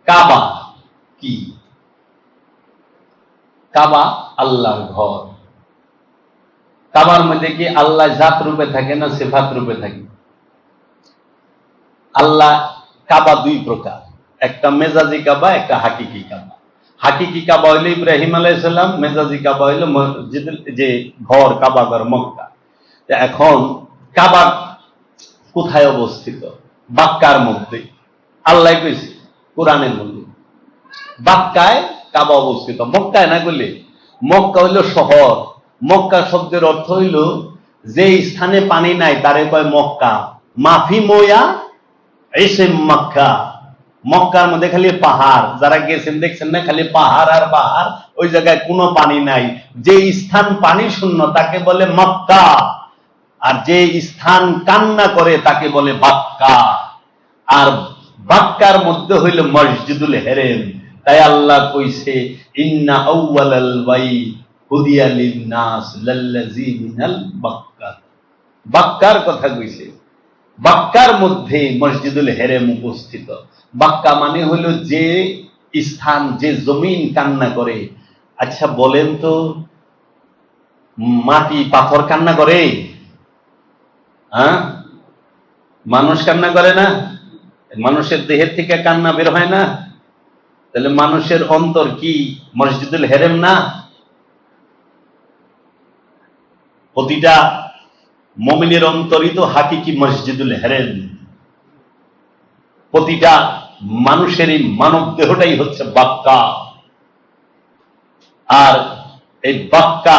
কাবা কি? কাবা আল্লাহর ঘর। কাবার মধ্যে কি আল্লাহ জাত রূপে থাকে না সিফাত রূপে থাকে? আল্লাহ কাবা দুই প্রকার, একটা মেজাজি কাবা, একটা হাকিকি কাবা। হাকিকি কাবা হইল ইব্রাহিম আলাইহিস সালাম, মেজাজি কাবা হইল মসজিদুল যে ঘর, কাবা ঘর মক্কা। এখন কাবা কোথায় অবস্থিত? বাক্কার মধ্যে। আল্লাহ কইছে কোরআনের মধ্যে বাক্কায় কাবা অবস্থিত, মক্কায় না বললে। মক্কা হইল শহর। মক্কা শব্দের অর্থ হইল যে স্থানে পানি নাই তারে কয় মক্কা। মাফি মোয়া এসে মক্কা। মক্কার মধ্যে খালি পাহাড়, যারা গেছেন দেখছেন না, খালি পাহাড় আর পাহাড়, ওই জায়গায় কোনো পানি নাই। যে স্থান পানি শূন্য তাকে বলে মক্কা, আর যে স্থান কান্না করে তাকে বলে বাক্কা। আর বাক্কার মধ্যে হইল মসজিদুল হেরেম। তাই আল্লাহ কইছে ইন্না আউয়ালাল বাইত হুদিয়া লিন-নাস লাল্লাযী মিনাল বাক্কা। বাক্কার কথা কইছে। বাক্কার মধ্যে মসজিদুল হেরেম উপস্থিত। বাক্কা মানে হইল যে স্থান, যে জমিন কান্না করে। আচ্ছা বলেন তো, মাটি পাথর কান্না করে? হ্যাঁ, মানুষ কান্না করে না? মানুষের দেহের থেকে কান্না বের হয় না? তাহলে মানুষের অন্তর কি মসজিদুল হেরেম না? প্রতিটা মুমিনের অন্তরই তো হাকিকি মসজিদুল হেরেম। প্রতিটা মানুষেরই মানব দেহটাই হচ্ছে বাক্কা। আর এই বাক্কা,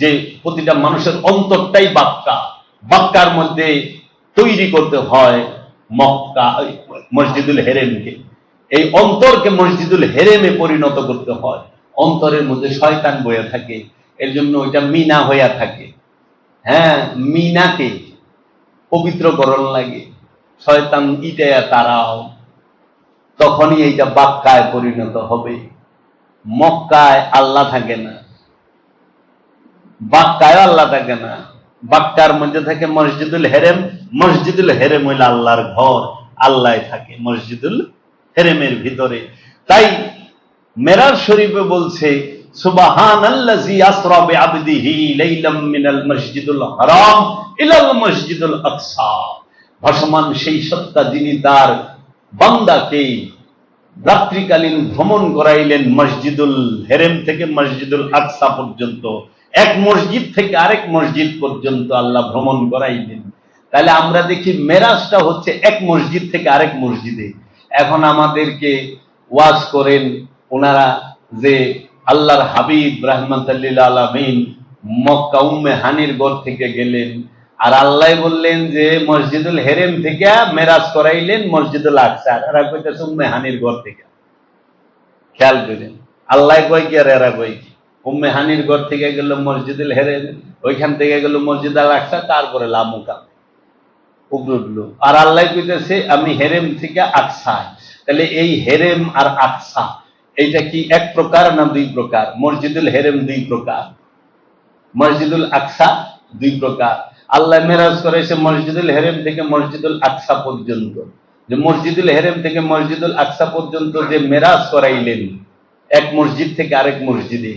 যে প্রতিটা মানুষের অন্তরটাই বাক্কা। বাক্কার মধ্যে তৈরি করতে হয় মক্কা, মসজিদুল হেরেমকে। এই অন্তরকে মসজিদুল হেরেমে পরিণত করতে হয়। অন্তরের মধ্যে শয়তান বয়ে থাকে, এর জন্য ওইটা মিনা হইয়া থাকে। হ্যাঁ, মিনাকে পবিত্রকরণ লাগে, শয়তান ইটায়া তারাও, তখনই এইটা বাক্কায় পরিণত হবে। মক্কায় আল্লাহ থাকে না, বাক্কায় আল্লাহ থাকে না। বাক্কার মধ্যে থাকে মসজিদুল হেরেম। মসজিদুল হেরেম হইল আল্লাহর ঘর, আল্লাহ থাকে মসজিদুল হেরেমের ভিতরে। তাই মেরাজ শরীফে বলছে সুবহানাল্লাযী আসরা বিআবদিহি লাইলাম মিনাল মসজিদুল হারাম ইলাল মসজিদুল আকসা। ভাসমান সেই সত্তা যিনি তার বান্দাকে রাত্রিকালীন ভ্রমণ করাইলেন মসজিদুল হেরেম থেকে মসজিদুল আকসা পর্যন্ত। এক মসজিদ থেকে আরেক মসজিদ পর্যন্ত আল্লাহ ভ্রমণ করাইলেন। তাহলে আমরা দেখি মেরাজটা হচ্ছে এক মসজিদ থেকে আরেক মসজিদে। এখন আমাদেরকে ওয়াজ করেন ওনারা যে আল্লাহর হাবিব রাহমাতুল লিল আলামিন মক্কা উম্মে হানির ঘর থেকে গেলেন, আর আল্লাহ বললেন যে মসজিদুল হেরেম থেকে মেরাজ করাইলেন মসজিদুল আকসা। এরা কইতেছে উম্মে হানির ঘর থেকে। খেয়াল করেন, আল্লাহ কয় কি আর এরা কয় কি? উম্মে হানির ঘর থেকে গেল মসজিদুল হেরেম, ওইখান থেকে গেল মসজিদ আল আকসা, তারপরে লামুকা উঠলো। আর আল্লাহ কইতেছে আমি হেরেম থেকে আকসা। তাহলে এই হেরেম আর আকসা এইটা কি এক প্রকার না দুই প্রকার? মসজিদুল হেরেম দুই প্রকার, মসজিদুল আকসা দুই প্রকার। আল্লাহ মেরাজ করেছে মসজিদুল হেরেম থেকে মসজিদুল আকসা পর্যন্ত। যে মসজিদুল হেরেম থেকে মসজিদুল আকসা পর্যন্ত যে মেরাজ করাইলেন এক মসজিদ থেকে আরেক মসজিদে,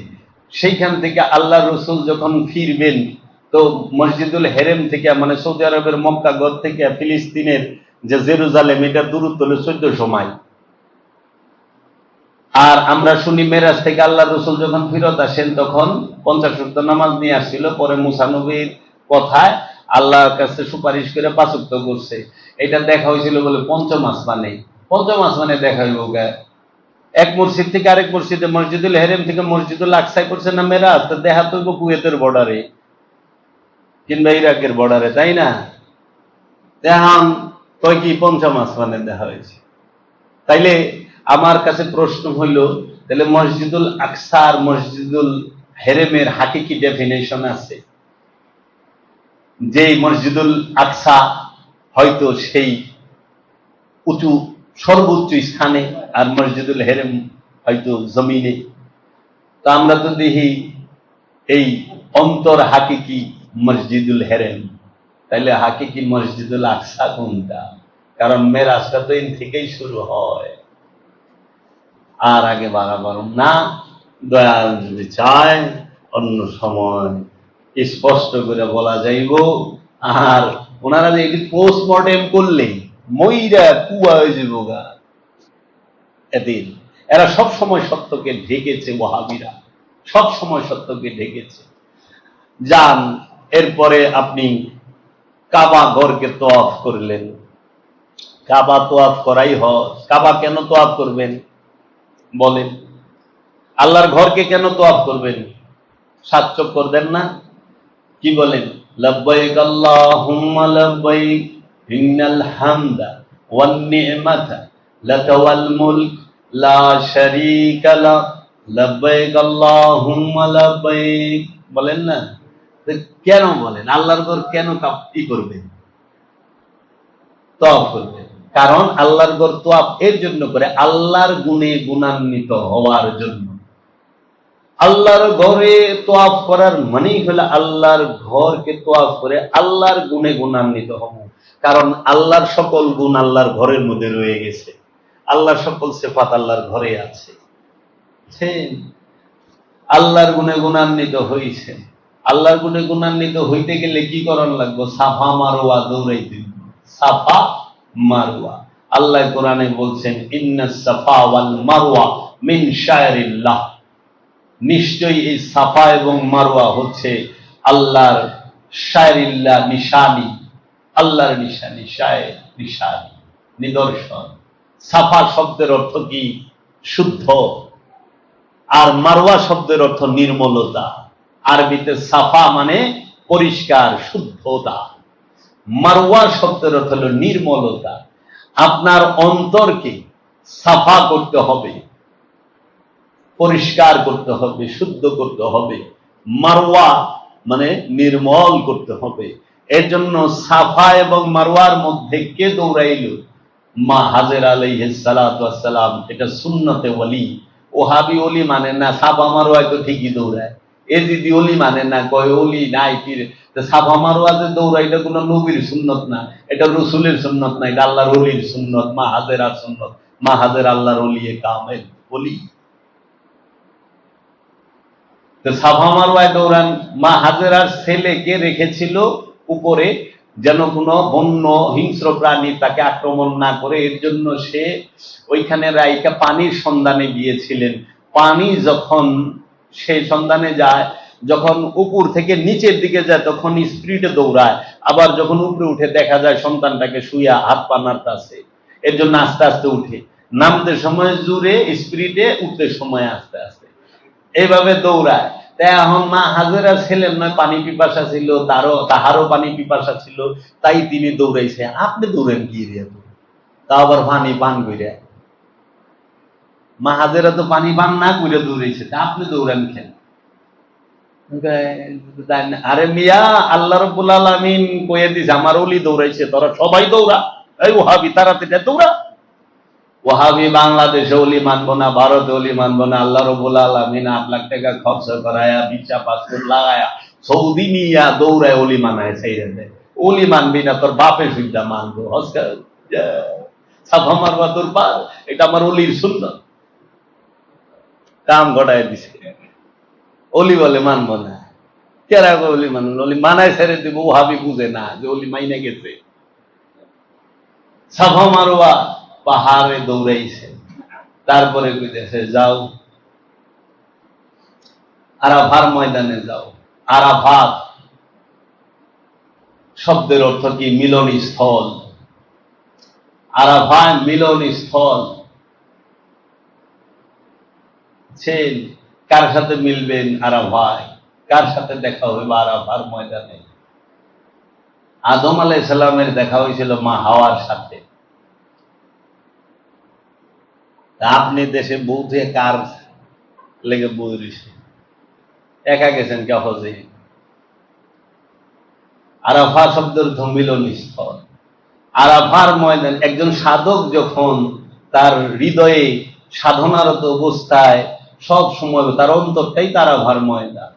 সেইখান থেকে আল্লাহ রসুল যখন ফিরবেন, তো মসজিদুল হেরেম থেকে মানে সৌদি আরবের মক্কা ঘর থেকে ফিলিস্তিনের যে জেরুজালেম, এটা দূরত্ব হলো 1400 মাইল। আর আমরা শুনি মেরাজ থেকে আল্লাহ রসুল যখন ফিরত আসেন তখন 50 ওয়াক্ত নামাজ নিয়ে আসছিল। পরে মুসা নবীর কথায় আল্লাহর কাছে সুপারিশ করে 5 ওয়াক্ত করছে। এটা দেখা হয়েছিল বলে পঞ্চম আসমানে দেখা হইব। এক মসজিদ থেকে আরেক মসজিদে, মসজিদুল হেরেম থেকে মসজিদুল আকসায় করছে না মেরাজ, তো দেখা তো কুয়েতের বর্ডারে কিংবা ইরাকের বর্ডারে, তাই না? এখন কয় কি পঞ্চম আসমানে দেখা হয়েছে। তাইলে আমার কাছে প্রশ্ন হইল, তাহলে মসজিদুল আকসা আর মসজিদুল হেরেমের হাকিকি ডেফিনেশন আছে? যে মসজিদুল আকসা হয়তো সেই উঁচু সর্বোচ্চ স্থানে, আর মসজিদুল হেরেম হয়তো জমিনে। তো আমরা তো দেখি এই অন্তর হাকিকি মসজিদুল হেরেম। তাইলে হাকিকি মসজিদুল আকসা কোনটা? কারণ মেরাজটা তো এর থেকেই শুরু হয়। আর আগে বাড়াবার না, দয়াল যদি চায় অন্য সময় স্পষ্ট করে বলা যাইব। আর ওনারা যে এটি পোস্টমর্টেম করলে মইরা কুয়া হয়ে যাব গা এদিন। এরা সব সময় সত্যকে ঢেকেছে, ওয়াহাবিরা সব সময় সত্যকে ঢেকেছে। যান, এরপরে আপনি কাবা ঘরকে তোয়াফ করলেন। কাবা তোয়াফ করাই হজ। কাবা কেন তোয়াফ করবেন বলেন? আল্লাহর ঘরকে কেন তোয়াফ করবেন? 7 চক্কর দেন না? কি বলেন? লব্বাইক আল্লাহুম্মা লব্বাইক ইন্নাল হামদা ওয়ান নি'মাতা লাকা ওয়াল মুলক লা শারীকা লাক লব্বাইক আল্লাহুম্মা লব্বাইক। বলেন না? কেন বলেন? আল্লাহর ঘর কেন কি করবেন? তোয়াফ করবেন। কারণ আল্লাহর ঘর তোয়াফ এর জন্য করে, আল্লাহর গুণে গুণান্বিত হওয়ার জন্য। আল্লাহর ঘরে তোয়াফ করার মানেই হলো আল্লাহর ঘরকে তোয়াফ করে আল্লাহর গুণে গুণান্বিত হব। কারণ আল্লাহর সকল গুণ আল্লাহর ঘরের মধ্যে রয়ে গেছে, আল্লাহর সকল সিফাত আল্লাহর ঘরে আছে। আল্লাহর গুণে গুণান্বিত হইছে। আল্লাহর গুণে গুণান্বিত হইতে গেলে কি করণ লাগবে? সাফা মারওয়া দৌড়াইতে। সাফা মারওয়া। আল্লাহ কোরআনে বলছেন, ইন্নাস সাফা ওয়াল মারওয়া মিন শায়রিল্লাহ। নিশ্চয়ই এই সাফা এবং মারওয়া হচ্ছে আল্লাহর শায়রিল্লাহ, নিশানি, আল্লাহর নিশানি, শায়ের নিশানি, নিদর্শন। সাফা শব্দের অর্থ কি? শুদ্ধ। আর মারওয়া শব্দের অর্থ নির্মলতা। আরবিতে সাফা মানে পরিষ্কার, শুদ্ধতা। মারওয়া শব্দের অর্থ হল নির্মলতা। আপনার অন্তরকে সাফা করতে হবে, পরিষ্কার করতে হবে, শুদ্ধ করতে হবে। মারওয়া মানে নির্মল করতে হবে। এর জন্য সাফা এবং মারওয়ার মধ্যে কে দৌড়াইল? মা হাজের আলাইহিস সালাতু ওয়াস সালাম। এটা সুন্নতে ওয়ালি। ওহাবি ওলি মানে না, সাফা মারওয়া তো ঠিকই দৌড়ায়। এজিদি ওলি মানে না, কয় ওলি নাই পীর। সাফা মারওয়া যে দৌড়ায় এটা কোনো নবীর সুন্নত না, এটা রসুলের সুন্নত না, এটা আল্লাহর ওলির সুন্নত, মা হাজেরার সুন্নত। মা হাজের আল্লাহর ওলি কামেল ওলি। সাফা মারওয়ায় দৌড়ান। মা হাজেরার ছেলেকে রেখেছিল উপরে, যেন কোনো বন্য হিংস্র প্রাণী তাকে আক্রমণ না করে। এর জন্য সে ওইখানে রাইকা পানির সন্ধানে গিয়েছিলেন। পানি যখন সেই সন্ধানে যায়, যখন উপর থেকে নিচের দিকে যায় তখন স্পিডে দৌড়ায়। আবার যখন উপরে উঠে দেখা যায় সন্তানটাকে শুইয়া হাত পা নাড়তাছে, এর জন্য আস্তে আস্তে উঠে। নামতে সময় জোরে স্পিডে, উঠতে সময় আস্তে আস্তে, এইভাবে দৌড়ায়। তাই এখন মা হাজেরা ছেলের নয় পানি পিপাসা ছিল, তাহারও পানি পিপাসা ছিল, তাই তিনি দৌড়াইছে। আপনি দৌড়েন কি রে? তা আবার পানি পান কইরা? মা হাজেরা তো পানি পান না কইরা দৌড়াইছে, তা আপনি দৌড়ান কেন? আরে মিয়া, আল্লাহ রাব্বুল আলামিন কইয়া দিছে আমার ওলি দৌড়াইছে, তোরা সবাই দৌড়া। এই ওহাবি তাড়াতাড়ি দৌড়া। ওহাবি বাংলাদেশে ওলি মানবো না, ভারতে ওলি মানবো না। আল্লাহ রাব্বুল আলামিন 8 লাখ টাকা খরচ করায়া, ভিসা পাসপোর্ট লাগায়া, সৌদি নিয়া দৌড়ায় ওলি মানায় ছেড়ে দেয়। ওলি মানবি না, তোর বাপে সুবিধা মানবো। সাফা মারবা তোর পার, এটা আমার ওলির সুন্নাত। কাম ঘটায় দিছে। ওলি বলে মানবো না। কেরা ওলি মানবো? ওলি মানায় ছেড়ে দিব। ওহাবি বুঝে না যে ওলি মাইনে গেছে। সাফা মারওয়া পাহাড়ে দৌড়াইছে। তারপরে কইতেছে যাও আরাফার ময়দানে যাও। আরাফাত শব্দের অর্থ কি? মিলন স্থল। আরাফা মিলন স্থল। কার সাথে মিলবেন? আরাফায়। কার সাথে দেখা হইবে? আরাফার ময়দানে। আদম আলাইহিস সালামের দেখা হয়েছিল মা হাওয়ার সাথে। আপনি দেশে বউ থেকে কার লেগে বই রয়েছে? একা গেছেন কে হজে? আরাফা শব্দের মিলন স্থল। আরাফার ময়দান। একজন সাধক যখন তার হৃদয়ে সাধনারত অবস্থায় সব সময় তার অন্তরটাই তার আরাফার ময়দান।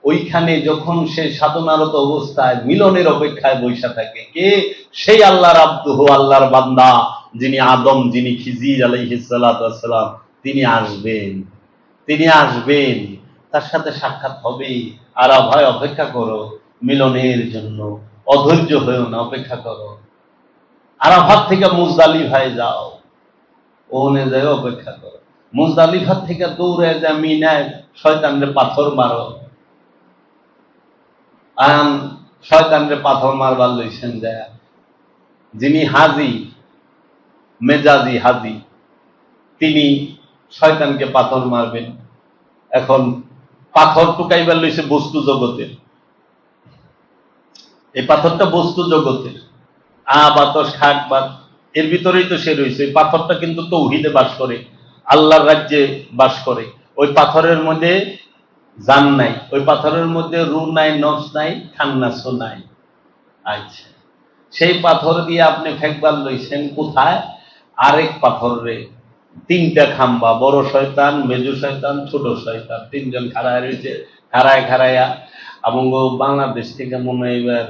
ওইখানে যখন সে সাধনারত অবস্থায় মিলনের অপেক্ষায় বৈশা থাকে, কে? সেই আল্লাহর আব্দুহু, আল্লাহর বান্দা, যিনি আদম, যিনি খিজির আলাইহিস সালাতু ওয়াস সালাম তিনি আসবেন, তিনি আসবেন, তার সাথে সাক্ষাৎ হবে। আর ভয় অপেক্ষা করো মিলনের জন্য, অধৈর্য হয়েও না, অপেক্ষা করো। আরাফাত থেকে মুজদালিফায় যাও, ওখানে যাই অপেক্ষা করো। মুজদালিফার থেকে দৌড়ে যা মিনায় শয়তানরে পাথর মারো, আন শয়তানরে পাথর মারবার লইছেন যায়। যিনি হাজি, মেজাজি হাজি, তিনি শয়তানকে পাথর মারবেন। এখন পাথর টুকাইবার লইছে বস্তু জগতের, এই পাথরটা বস্তু জগতের, বাতস খাট বাত, এর ভিতরেই তো সে রয়েছে। এই পাথরটা কিন্তু তৌহিদে বাস করে, আল্লাহর রাজ্যে বাস করে। ওই পাথরের মধ্যে জান নাই, ওই পাথরের মধ্যে রু নাই, নফস নাই, খান্নাসও নাই। আচ্ছা, সেই পাথর দিয়ে আপনি ফেকবার লইছেন কোথায়? আরেক পাথরে তিনটা খাম্বা, বড় শয়তান, মেজু শয়তান, ছোট শয়তান, তিনজন খাড়ায় রয়েছে। খাড়ায়া এবং বাংলাদেশ থেকে মনে হয় এবার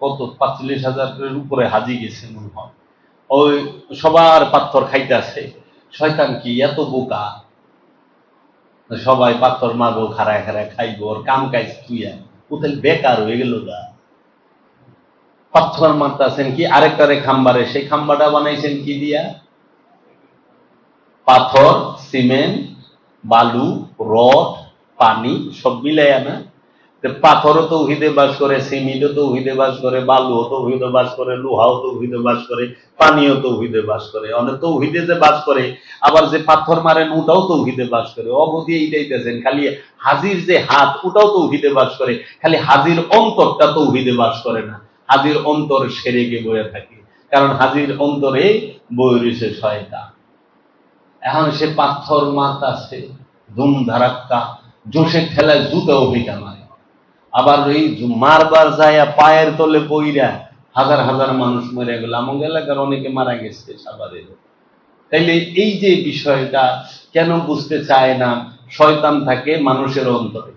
কত 45,000 উপরে হাজি গেছে মনে হয়। ওই সবার পাথর খাইতেছে। শয়তান কি এত বোকা, সবাই পাথর মারবো, খাড়ায় খাইবো, ওর কাম কাজ তুইয়া কোথায় বেকার হয়ে গেল গা। পাথর মারতেছেন কি আরেকটারে খাম্বারে, সেই খাম্বাটা বানাইছেন কি দিয়া? পাথর, সিমেন্ট, বালু, রড, পানি সব মিলাইয়া না? পাথরও তৌহিদে বাস করে, সিমেন্টও তৌহিদে বাস করে, বালুও তৌহিদে বাস করে, লোহাও তৌহিদে বাস করে, পানিও তৌহিদে বাস করে। অনেক তৌহিদে যে বাস করে, আবার যে পাথর মারেন ওটাও তৌহিদে বাস করে। অবধি এইটাইতেছেন, খালি হাজির যে হাত ওটাও তৌহিদে বাস করে, খালি হাজির অন্তরটা তৌহিদে বাস করে না। হাজির অন্তর সেরেগে বয়ে থাকে, কারণ হাজির অন্তরে বয়ে রয়েছে শয়তান। এখন সে পাথর মারতাছে ধুম ধারাক্কা, জোশে ঠেলায় জুতাও ভিটা মারে। আবার এই মারবার যায় পায়ের তলে পইরা হাজার হাজার মানুষ মরে গেল। আমার এলাকার অনেকে মারা গেছে সাভারের। তাইলে এই যে বিষয়টা কেন বুঝতে চায় না? শয়তান থাকে মানুষের অন্তরে,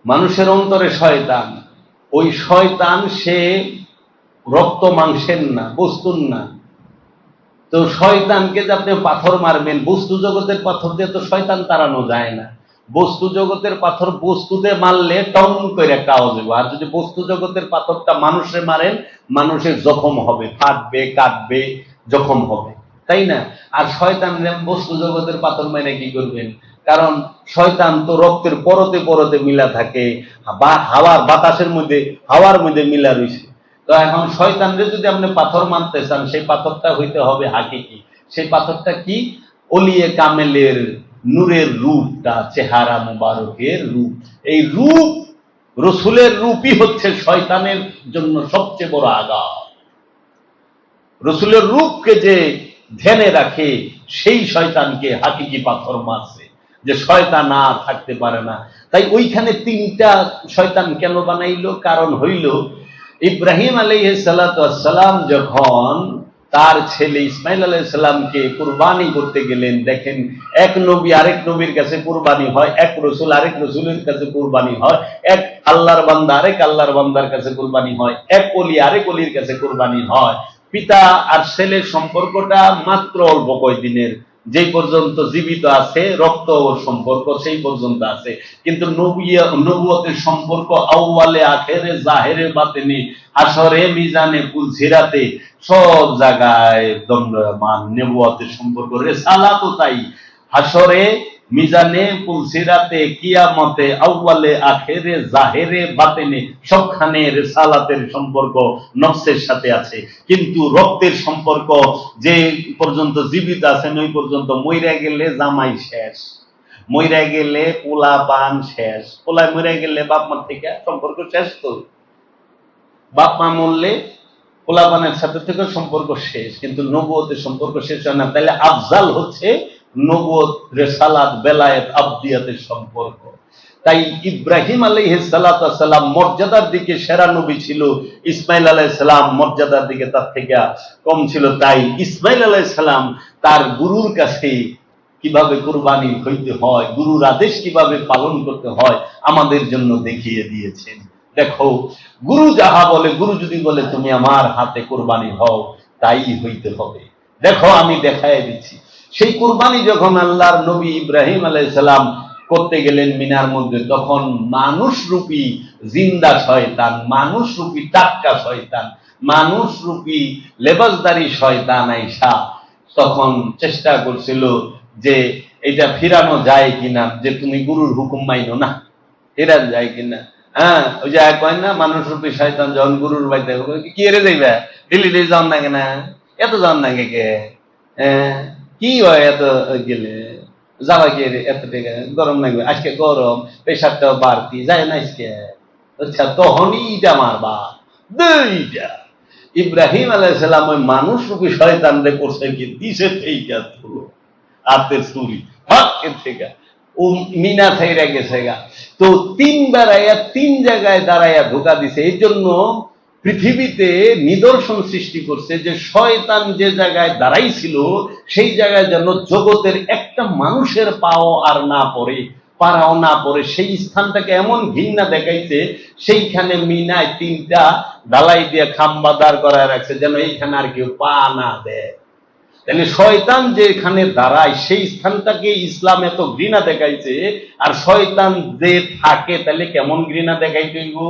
মানুষের অন্তরে শয়তান। ওই শয়তান সে রক্ত মাংসের না, বস্তুর না। তো শয়তানকে যে আপনি পাথর মারবেন, বস্তু জগতের পাথর দিয়ে তো শয়তান তাড়ানো যায় না। বস্তু জগতের পাথর বস্তুতে মারলে টং করে একটা আওয়াজ হবে। আর যদি বস্তু জগতের পাথরটা মানুষে মারেন, মানুষের জখম হবে, ফাটবে, কাটবে, জখম হবে, তাই না? আর শয়তান বস্তু জগতের পাথর মেরে কি করবেন? কারণ শয়তান তো রক্তের পরতে পরতে মিলা থাকে, বা হাওয়ার বাতাসের মধ্যে, হাওয়ার মধ্যে মিলা রয়েছে। তো এখন শয়তানরে যদি আপনি পাথর মানতে চান, সেই পাথরটা হইতে হবে হাকিকি। সেই পাথরটা কি? ওলিয়ে কামেলের নূরের রূপটা, চেহারা মুবারকের রূপ। এই রূপ, রসুলের রূপই হচ্ছে শয়তানের জন্য সবচেয়ে বড় আঘাত। রসুলের রূপকে যে ধ্যানে রাখে, সেই শয়তানকে হাকিকি পাথর মারছে, যে শয়তান না থাকতে পারে না। তাই ওইখানে তিনটা শয়তান কেন বানাইলো? কারণ হইল ইব্রাহিম আলাইহিস সালাতু ওয়াস সালাম যখন তার ছেলে ইসমাইল আলাইহিস সালামকে কুরবানি করতে গেলেন, দেখেন এক নবী আরেক নবীর কাছে কুরবানি হয়, এক রসুল আরেক রসুলের কাছে কুরবানি হয়, এক আল্লাহর বান্দা আরেক আল্লাহর বান্দার কাছে কুরবানি হয়, এক ওলি আরেক ওলির কাছে কুরবানি হয়। পিতা আর ছেলের সম্পর্কটা মাত্র অল্প কয়েকদিনের, যেই পর্যন্ত জীবিত আছে রক্ত সম্পর্ক সেই পর্যন্ত আছে। কিন্তু নবুয়তের সম্পর্ক আউয়ালে আখেরে জাহেরে বাতেনে হাসরে মিজানে পুলসিরাতে সব জায়গায় দণ্ডমান। নবুয়তের সম্পর্ক রিসালাতও তাই, হাসরে মিজানে পুলসিরাতে কিয়ামতে আউয়ালে আখেরে জাহেরে বাতেনে সবখানে রিসালাতের সম্পর্ক নফসের সাথে আছে। কিন্তু রক্তের সম্পর্ক যে পর্যন্ত জীবিত আছেন ওই পর্যন্ত, মইরা গেলে জামাই শেষ, মইরা গেলে পোলা পান শেষ। পোলায় মইরা গেলে বাপ মার থেকে সম্পর্ক শেষ। তো বাপ মা মরলে পোলা পানের সাথে থেকে সম্পর্ক শেষ, কিন্তু নবুয়তের সম্পর্ক শেষ হয় না। তাহলে আফজাল হচ্ছে নবুয়ত, রিসালাত, বেলায়েত, আবদিয়াতের সম্পর্ক। তাই ইব্রাহিম আলাইহিস সালাতু ওয়াস সালাম মর্যাদার দিকে সেরা নবী ছিল, ইসমাইল আলাইহিস সালাম মর্যাদার দিকে তার থেকে কম ছিল। তাই ইসমাইল আলাইহিস সালাম তার গুরুর কাছে কিভাবে কুরবানি হইতে হয়, গুরুর আদেশ কিভাবে পালন করতে হয় আমাদের জন্য দেখিয়ে দিয়েছেন। দেখো গুরু যাহা বলে, গুরু যদি বলে তুমি আমার হাতে কুরবানি হও, তাই হইতে হবে। দেখো আমি দেখায় দিচ্ছি। সেই কুরবানি যখন আল্লাহর নবী ইব্রাহিম আলাইহিস সালাম করতে গেলেন মিনার মধ্যে, তখন মানুষরূপী জিন্দা শয়তান, মানুষরূপী টাটকা শয়তান, মানুষরূপী লেবাসদারি শয়তান আইসা তখন চেষ্টা করছিল যে এটা ফিরানো যায় কিনা, যে তুমি গুরুর হুকুম মাইনো না, ফেরান যায় কিনা। হ্যাঁ, ওই যে কয় না, মানুষরূপী শয়তান যখন গুরুর বাড়িতে কি এরে যাইবা, দিল্লি যাওয়ার নাগে না, এত যাওয়ার নাগে কে, কি হয় এত গেলে যাওয়া গিয়ে এত টাকা গরম লাগবে, আজকে গরম, প্রেশারটাও বাড়তি যায় না আজকে। আচ্ছা, তখনই ইটা মারবা দুইটা। ইব্রাহিম আলাইহিস সালাম ওই মানুষ রূপী শয়তান রে করছে কি, দিছে এইটা হলো হাতের চুরি হাতের থেকে ও মিনা ছাইরা গেছে গা। তো তিন জায়গায় দাঁড়াইয়া ধোকা দিছে। এই জন্য পৃথিবীতে নিদর্শন সৃষ্টি করছে যে শয়তান যে জায়গায় দাঁড়াইছিল সেই জায়গায় যেন জগতের একটা মানুষের পাও আর না পড়ে, পাড়াও না পড়ে, সেই স্থানটাকে এমন ঘৃণা দেখাইছে, সেইখানে মিনায় 3টা ঢালাই দিয়ে খাম্বা দাঁড় করায় রাখছে যেন এইখানে আর কেউ পা না দেয়। তাহলে শয়তান যেখানে দাঁড়ায় সেই স্থানটাকে ইসলাম এত ঘৃণা দেখাইছে, আর শয়তান যে থাকে তাহলে কেমন ঘৃণা দেখাইতে হইব।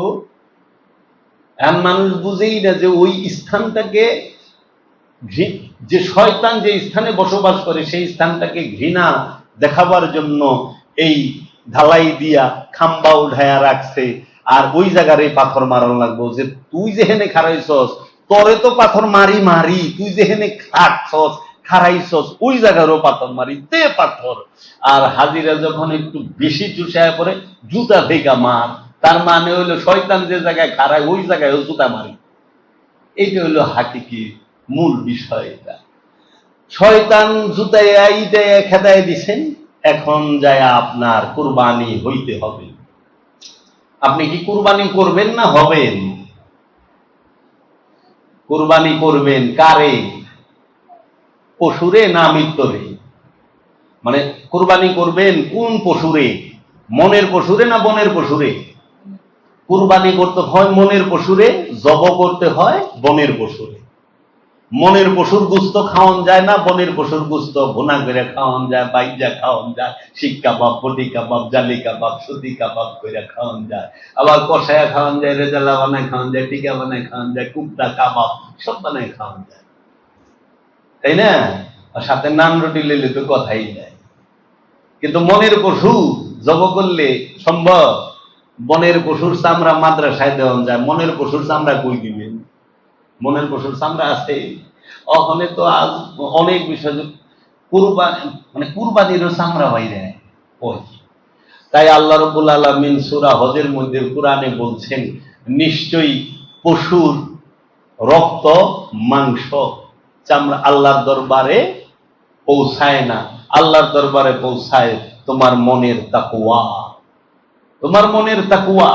এখন মানুষ বুঝেই না যে ওই স্থানটাকে, যে শয়তান যে স্থানে বসবাস করে সেই স্থানটাকে ঘৃণা দেখাবার জন্য এই ঢালাই দিয়া খাম্বা উঠায়া রাখছে। আর ওই জায়গার এই পাথর মারানো লাগবো, যে তুই যেখানে খারাইছস তরে তো পাথর মারি মারি, তুই যেখানে খাটছস খারাইছস ওই জায়গারও পাথর মারি তে পাথর। আর হাজিরা যখন একটু বেশি চুষায় পড়ে জুতা থেকে মার, তার মানে হইলো শয়তান যে জায়গায় খারায় ওই জায়গায় জুতা মারি। এইটা হইলো হাকিকি মূল বিষয়। এটা শয়তান জুতাইয়া ইটাইয়া খেদায় দিছেন। এখন যায় আপনার কুরবানি হইতে হবে। আপনি কি কুরবানি করবেন না হবেন? কুরবানি করবেন কারে? পশুরে না মৃত্যুরে? মানে কুরবানি করবেন কোন পশুরে? মনের পশুরে না বনের পশুরে? কুরবানি করতে হয় মনের পশুরে, জব করতে হয় বনের পশুরে। মনের পশুর গুস্ত খাওয়ান যায় না, বনের পশুর গুস্ত ভুনা করে খাওয়ান যায়, বাইজা খাওয়ান যায়, শিক কাবাব, বটি কাবাব, জালি কাবাব, সুতি কাবাব করে খাওয়ান যায়, আবার কষায়া খাওয়ান যায়, রেজালা বানায় খাওয়ান যায়, টিকা বানায় খাওয়ান যায়, কুপ্তা কাবাব সব বানায় খাওয়ান যায়, তাই না? আর সাথে নান রুটি লেলে তো কথাই নাই। কিন্তু মনের পশু জব করলে সম্ভব? বনের পশুর চামড়া মাদ্রাসায় দেওয়া যায়, মনের পশুর চামড়া কই দিবেন? মনের পশুর চামড়া আছে। ওখানে তো আজ অনেক বিষয়, কুরবানি মানে কুরবানিরও চামড়া বাইরে ওই। তাই আল্লাহ রাব্বুল আলামিন সূরা হজের মধ্যে কোরআনে বলছেন, নিশ্চয়ই পশুর রক্ত মাংস চামড়া আল্লাহর দরবারে পৌঁছায় না, আল্লাহর দরবারে পৌঁছায় তোমার মনের তাকওয়া, তোমার মনের তাকওয়া।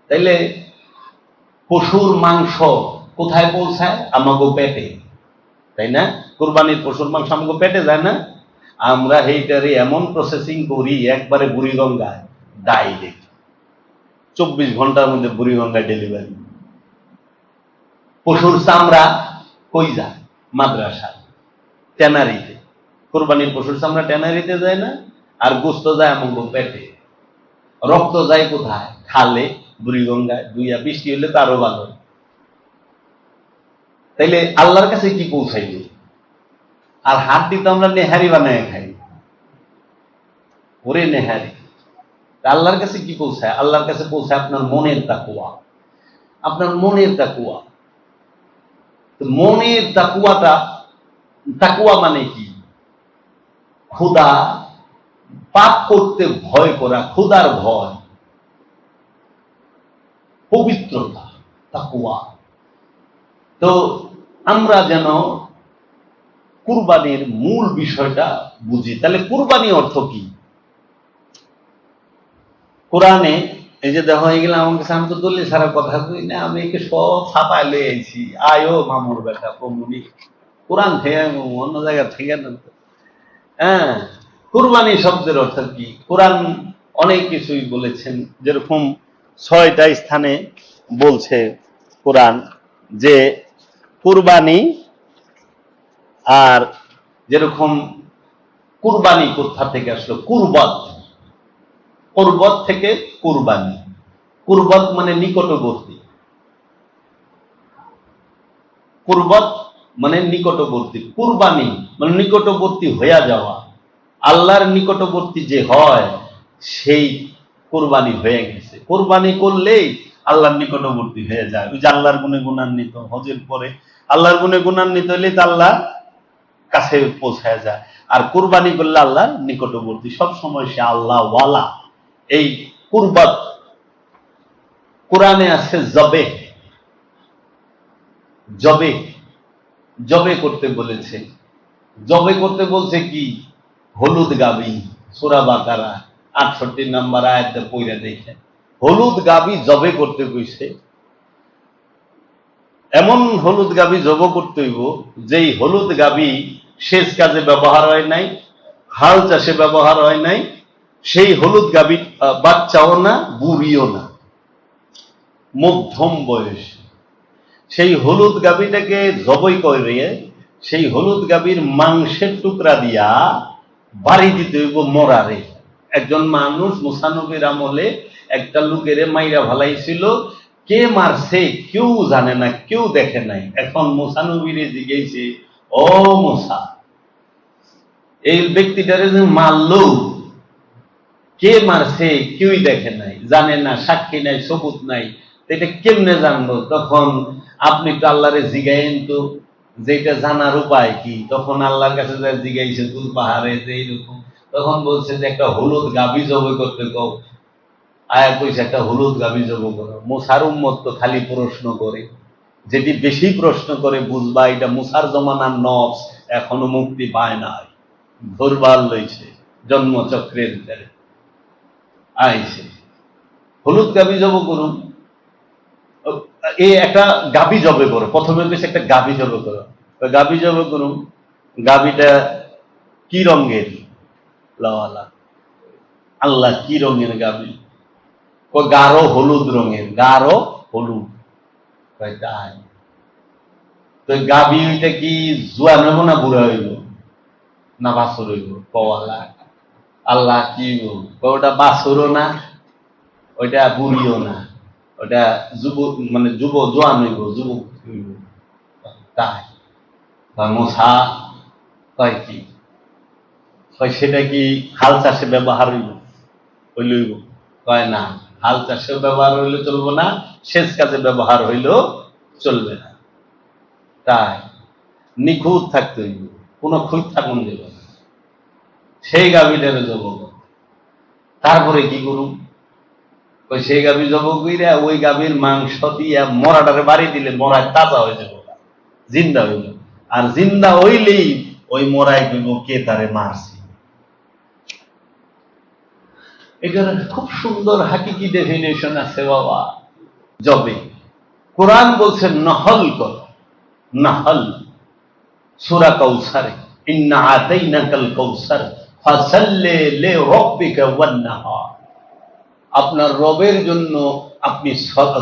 তাইলে পশুর মাংস কোথায় পৌঁছায়? আমাগো পেটে, তাই না? কুরবানির পশুর মাংস আমাগো পেটে যায় না? আমরা এইটারে এমন প্রসেসিং করি একবারে বুড়িগঙ্গায় ডাইরেক্ট 24 ঘন্টার মধ্যে বুড়িগঙ্গায় ডেলিভারি। পশুর চামড়া কই যায়? মাদ্রাসা ট্যানারিতে। কুরবানির পশুর চামড়া ট্যানারিতে যায় না, আর গোস্ত যায় আমাগো পেটে। রক্ত যায় কোথায়? খালে, বুড়িগঙ্গায়। দুইয়া বৃষ্টি হলে তো আরো ভালো। তাইলে আল্লাহর কাছে কি পৌঁছাইল? আর হাড্ডি তো আমরা নেহারি বানায় খাই, ওরে নেহারি। আল্লাহর কাছে কি পৌঁছায়? আল্লাহর কাছে পৌঁছায় আপনার মনের তাকওয়া, আপনার মনের তাকওয়া। মনের তাকওয়াটা, তাকওয়া মানে কি? খোদা, পাপ করতে ভয় করা, খোদার ভয়, পবিত্রতা, তাকওয়া। তো আমরা যেন কুরবানির মূল বিষয়টা বুঝি। তাহলে কুরবানি অর্থ কি? কোরআনে এই যে দেখা হয়ে গেলাম, আমার কাছে আমি তো দলিল ছাড়া কথা কই না, আমি একে সব ছাপায় লয়ে আইছি, আয়ো মামুর বেটা প্রমুনি, কোরআন থেকে অন্য জায়গা থেকে না। হ্যাঁ, কুরবানি শব্দের অর্থ কি? কোরআন অনেক কিছুই বলেছেন, যেরকম 6টা স্থানে বলছে কোরআন যে কুরবানি, আর যেরকম কুরবানি কোথা থেকে আসলো? কুরবত, কুরবত থেকে কুরবানি। কুরবত মানে নিকটবর্তী, কুরবত মানে নিকটবর্তী, কুরবানি মানে নিকটবর্তী হইয়া যাওয়া। আল্লাহর নিকটবর্তী যে হয় সেই কোরবানি হয়ে গেছে। কোরবানি করলেই আল্লাহর নিকটবর্তী হয়ে যায়। ওই যে আল্লাহর গুণে গুণান্বিত, হজের পরে আল্লাহর গুণে গুণান্বিত হইলে তো আল্লাহ কাছে পৌঁছায় যায়। আর কোরবানি করলে আল্লাহর নিকটবর্তী, সব সময় সে আল্লাহ ওয়ালা। এই কুরবাত কোরআনে আছে জবে, জবে, জবে করতে বলেছে। জবে করতে বলছে কি? হলুদ গাবি, সূরা বাকারা ৬৮ নম্বর আয়াতে পড়ে দেখেন, হলুদ গাবি জবে করতে কইছে। এমন হলুদ গাবি জব করতে হইব যেই হলুদ গাবি সেচ কাজে ব্যবহার হয় নাই, হাল চাষে ব্যবহার হয় নাই, সেই হলুদ গাবি বাচ্চাও না, বুড়িও না, মধ্যম বয়স। সেই হলুদ গাবিটাকে জবই করে সেই হলুদ গাবির মাংসের টুকরা দিয়া বাড়ি দিতে হইব মরারে। একজন মানুষ মুসা নবীর আমলে একটা লোকেরে মাইরা ভালাইছিল, কে মারছে কেউ জানে না, কেউ দেখে নাই। এখন মুসা নবীরে জিজ্ঞেসে, ও মুসা, এই ব্যক্তিটারে যে মারলো, কে মারছে কেউই দেখে নাই, জানে না, সাক্ষী নাই, সবুত নাই, এটা কেমনে জানবো? তখন আপনি তো আল্লাহরে জিগাইন তো, যেটা জানার উপায় কি? তখন আল্লাহর কাছে যা জিগাইছে তুল পাহাড়ে যে এইরকম, তখন বলছে যে একটা হলুদ গাভী জবে করতে কও। আয়া কইছে একটা হলুদ গাভী জবে করো। মুসার উম্মত তো খালি প্রশ্ন করে, যেটি বেশি প্রশ্ন করে বুঝবা এটা মুসার জমানার নফস এখনো মুক্তি পায় নাই, ধরবার লইছে জন্মচক্রের ভিতরে আইছে। হলুদ গাভী জব করুন, এই একটা গাভী জবে করো, প্রথমে বেশ একটা গাভী জবে করো, গাভী জবে করুন। গাভীটা কি রঙের? লাওয়ালা। আল্লাহ, কি রঙের গাভী? গাঢ় হলুদ রঙের, গাঢ় হলুদ। তাই তো গাভী ওইটা কি জোয়ান হইব না বুড়া হইব না বাছুর হইব? কওয়ালা। আল্লাহ কি ওটা বাছুরও না, ওইটা বুড়িও না, ওটা যুবক, মানে জোয়ান হইব, যুবক হইব। তাই মুসা কয় কি? কয় সেটা কি হাল চাষে ব্যবহার হইব? হইলইব? কয় না, হাল চাষে ব্যবহার হইলে চলবো না, সেচ কাজে ব্যবহার হইলেও চলবে না। তাই নিখুঁত থাকতে হইব, কোন খুঁত থাকুন দেবে না। সেই গাভীটারে জব। তারপরে কি করুন? ওই সেই গাভী জব কইরা ওই গাভীর মাংস দিয়া মরাটারে বাড়ি দিলে মরায় তাজা হয়ে যাবে, জিন্দা হইল। আর জিন্দা হইলেই ওই মরাই কইব কে তারে মারছে। এটার খুব সুন্দর হাকিকি ডেফিনেশন আছে বাবা। জবে কোরআন বলছে নহল কর, নহল সূরা কাউসারে, ইন্না আতাইনাকাল কাউসার ফাসাল্লি লিরাব্বিকা ওয়ান্নাহার। আপনার রবের জন্য আপনি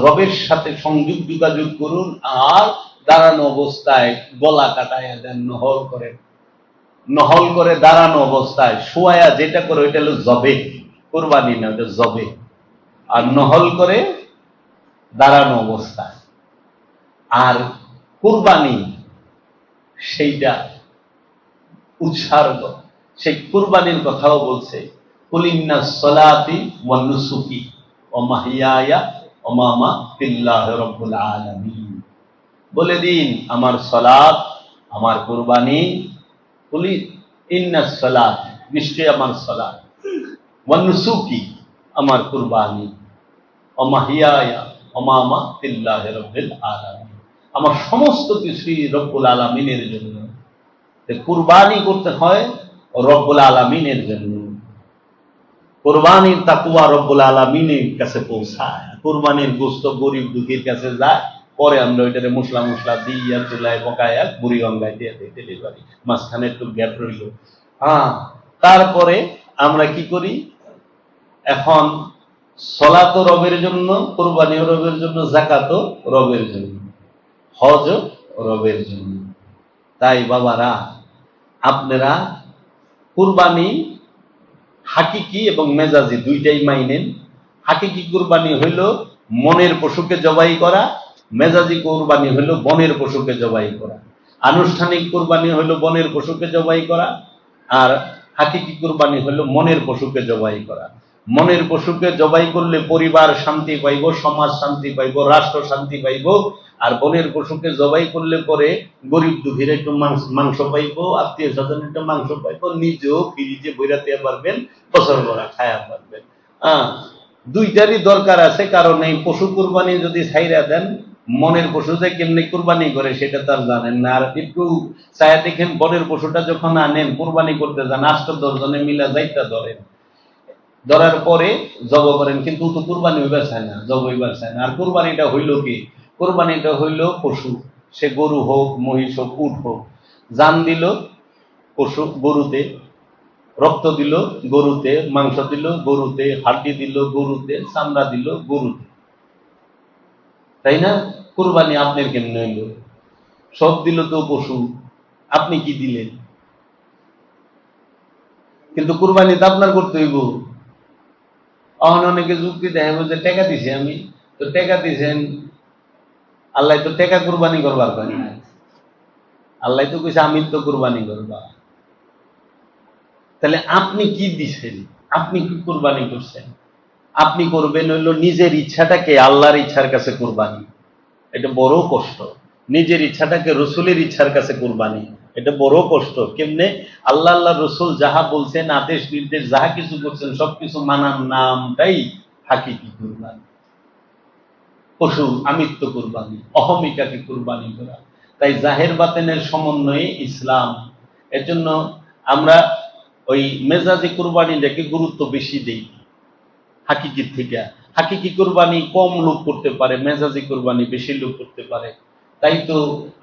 রবের সাথে সংযোগ যোগাযোগ করুন, আর দাঁড়ানো অবস্থায় গলা কাটাইয়া দেন, নহল করেন। নহল করে দাঁড়ানো অবস্থায় শোয়া যেটা করে ওইটা হলো জবে, কোরবানি না, ওটা জবে। আর নহল করে দাঁড়ানো অবস্থায়। আর কুরবানি সেইটা উৎসর্গ, সেই কুরবানির কথাও বলছে, কুলিন্না সলাতি ওয়া নুসুকি ওয়া মাহইয়ায়া ওয়া মামাতি লিল্লাহি রাব্বিল আলামিন। বলে দিন আমার সালাত, আমার কুরবানি, কুলি ইন্না সালাত, নিশ্চয় আমার সালাত, ওয়া নুসুকি, আমার কুরবানি, ওয়া মাহইয়ায়া ওয়া মামাতি লিল্লাহি রাব্বিল আলামিন, আমার সমস্ত কিছুই রব্বুল আলামিনের জন্য। কুরবানি করতে হয় রব্বুল আলামিনের জন্য। কোরবানির তাকওয়া রব্বুল আলামিনের কাছে পৌঁছায়। কোরবানির গোশত গরিব দুঃখীর কাছে যায়, পরে আমরা ওইটারে মশলা মশলা দিয়া চুলায় পকায়া বুড়ি গঙ্গায় দিয়ে দিই ডেলিভারি, মাঝখানে একটু গ্যাপ রইল। তারপরে আমরা কি করি? এখন সলাত রবের জন্য, কোরবানিও রবের জন্য, যাকাতও রবের জন্য, হজও রবের জন্য। তাই বাবারা, আপনারা কুরবানি হাকিকি এবং মেজাজি দুইটাই মাইনেন। হাকিকি কুরবানি হইল মনের পশুকে জবাই করা, মেজাজি কুরবানি হইল বনের পশুকে জবাই করা। আনুষ্ঠানিক কুরবানি হইল বনের পশুকে জবাই করা, আর হাকিকি কুরবানি হইল মনের পশুকে জবাই করা। মনের পশুকে জবাই করলে পরিবার শান্তি পাইব, সমাজ শান্তি পাইব, রাষ্ট্র শান্তি পাইব। আর বনের পশুকে জবাই করলে পরে গরিব দুঃখীরা একটু মাংস পাইব, আত্মীয় স্বজন একটু মাংস পাইব, নিজেও ফ্রিজে বইরাতে পারবেন, বছর ভরা খায়া পারবেন। দুইটারই দরকার আছে, কারণ এই পশু কুরবানি যদি ছাইরা দেন, মনের পশু যে কেমনি কুরবানি করে সেটা তার জানেন না। আর একটু ছায়া দেখেন, বনের পশুটা যখন আনেন কুরবানি করতে যান, 8-10 জনে মিলা যাইতা ধরেন, ধরার পরে জব করেন, কিন্তু তো কুরবানি হইবার চায় না, জব হইবার চায় না। আর কুরবানিটা হইল কি? কুরবানিটা হইল পশু, সে গরু হোক, মহিষ হোক, উট হোক। জান দিল পশু গরুতে, রক্ত দিল গরুতে, মাংস দিল গরুতে, হাড্ডি দিল গরুতে, চামড়া দিল গরুতে, তাই না? কুরবানি আপনার কেমনে হইল? সব দিল তো পশু, আপনি কি দিলেন? কিন্তু কুরবানি তো আপনার করতে হইব। অনেকে যুক্তি দেখাবো যে টাকা দিছি আমি, তো টাকা দিছেন, আল্লাহ তো টাকা কুরবানি করবার পারে না। আল্লাহ তো কইছে আমি তো কুরবানি করবা। তাহলে আপনি কি দিছেন? আপনি কি কুরবানি করছেন? আপনি করবেন হইল নিজের ইচ্ছাটাকে আল্লাহর ইচ্ছার কাছে কুরবানি। এটা বড় কষ্ট। নিজের ইচ্ছাটাকে রসুলের ইচ্ছার কাছে কুরবানি, এটা বড় কষ্ট। কেমনে? আল্লাহ আল্লাহ রসুল যাহা বলছেন, আদেশ নির্দেশ যাহা কিছু করছেন, সবকিছু মানার নামটাই হাকিকি কুরবানি। পশু আমিত্ব কুরবানি, অহমিকাকে কুরবানি করা। তাই জাহের বাতেনের সমন্বয়ে ইসলাম। এর জন্য আমরা ওই মেজাজি কুরবানিটাকে গুরুত্ব বেশি দেই হাকিকির থেকে। হাকিকি কুরবানি কম লোক করতে পারে, মেজাজি কুরবানি বেশি লোক করতে পারে। তাই তো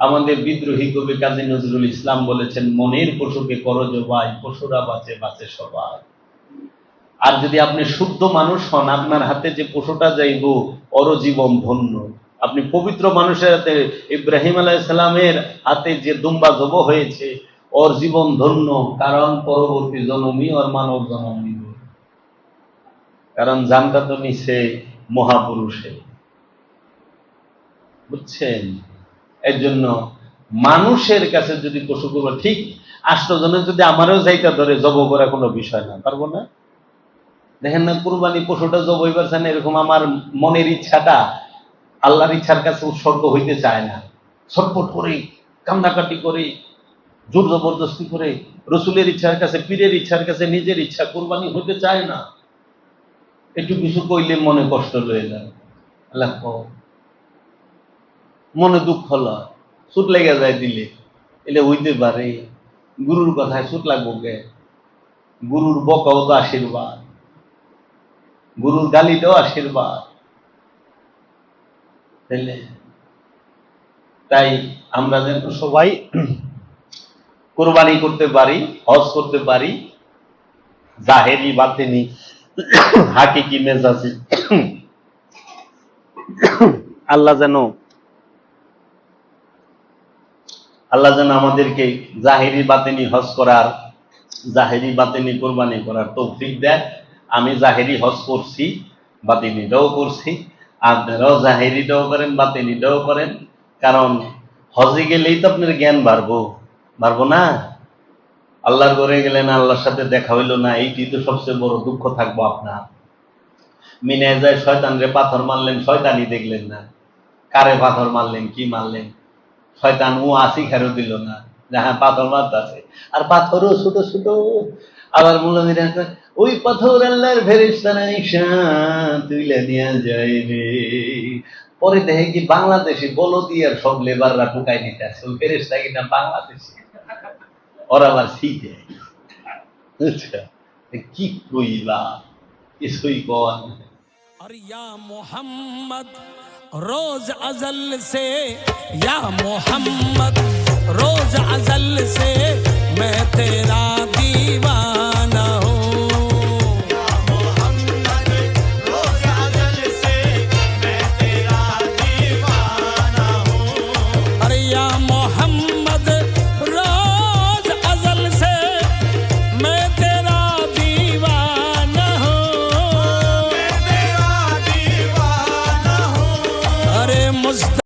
আমাদের বিদ্রোহী কবি কাজী নজরুল ইসলাম বলেছেন, মনের পশুকে করো জবাই, পশুরা বাঁচে বাঁচে সবাই। আর যদি আপনি শুদ্ধ মানুষ হন, আপনার হাতে যে পশুটা যাইব ওর জীবন ধন্য। আপনি পবিত্র মানুষের হাতে, ইব্রাহিম আলাইহিস সালামের হাতে যে দুম্বা জব হয়েছে, ওর জীবন ধন্য। কারণ পরবর্তী জন্মই ওর মানব জন্ম নিব, কারণ জানটা তো নিছে মহাপুরুষে। বুঝছেন? এর জন্য মানুষের কাছে যদি পশু করবো, ঠিক 8 জনের যদি আমারও যাইতা ধরে, জব করা কোনো বিষয় না, পারবো না। দেখেন না, কুরবানি পশুটা জব হইবার চায় না, এরকম আমার মনের ইচ্ছাটা আল্লাহর ইচ্ছার কাছে উৎসর্গ হইতে চায় না। ছটফট করে, কান্নাকাটি করে, জোর জবরদস্তি করে, রসুলের ইচ্ছার কাছে, পীরের ইচ্ছার কাছে নিজের ইচ্ছা কুরবানি হইতে চায় না। একটু কিছু কইলে মনে কষ্ট লয়ে যায়, আল্লাহ মনে দুঃখ লয়, চোট লেগে যায় দিলে। এলে হইতে পারে, গুরুর কথায় চোট লাগবো কে? গুরুর বকাও তো আশীর্বাদ, গুরুর গালিটাও আশীর্বাদ। তাই আমরা যেন সবাই কোরবানি করতে পারি, হজ করতে পারি, জাহেরি বাতিনি হাকিকি মেজাজি। আল্লাহ যেন আমাদেরকে জাহেরি বাতিনি হজ করার, জাহেরি বাতিনি কোরবানি করার তৌফিক দেয়। আমি জাহেরি হজ করছি, বাতিনিটাও করছি, আপনারাও জাহেরিটাও করেন, বাতিনিটাও করেন। কারণ হজে গেলেই তো আপনার জ্ঞান বাড়বো না। আল্লাহর ঘরে গেলেন, আল্লাহর সাথে দেখা হইল না, এইটি তো সবচেয়ে বড় দুঃখ থাকবো আপনার। মিনায় যায় শয়তানরে পাথর মারলেন, শয়তানি দেখলেন না, কারে পাথর মারলেন, কি মারলেন? শয়তান ও আসি খেরো দিল না, হ্যাঁ পাথর মারতে আছে। আর পাথরও ছোট ছোট। আবার মুলামিরা ওই পাথর আল্লাহর ফেরেশতারা আইসা তুইলা নিয়ে যায় রে। পরে দেখে কি বাংলাদেশি বলদিয়ার সব লেবাররা ঢুকাই নিতে আছে, ওই ফেরেশতা কিনা বাংলাদেশি, ওরা আবার শিখে। আচ্ছা, কি কইলা কিছুই কন। और या मोहम्मद रोज अजल से, या मोहम्मद रोज अजल से मैं तेरा दीवाना हूँ। मैं मस्त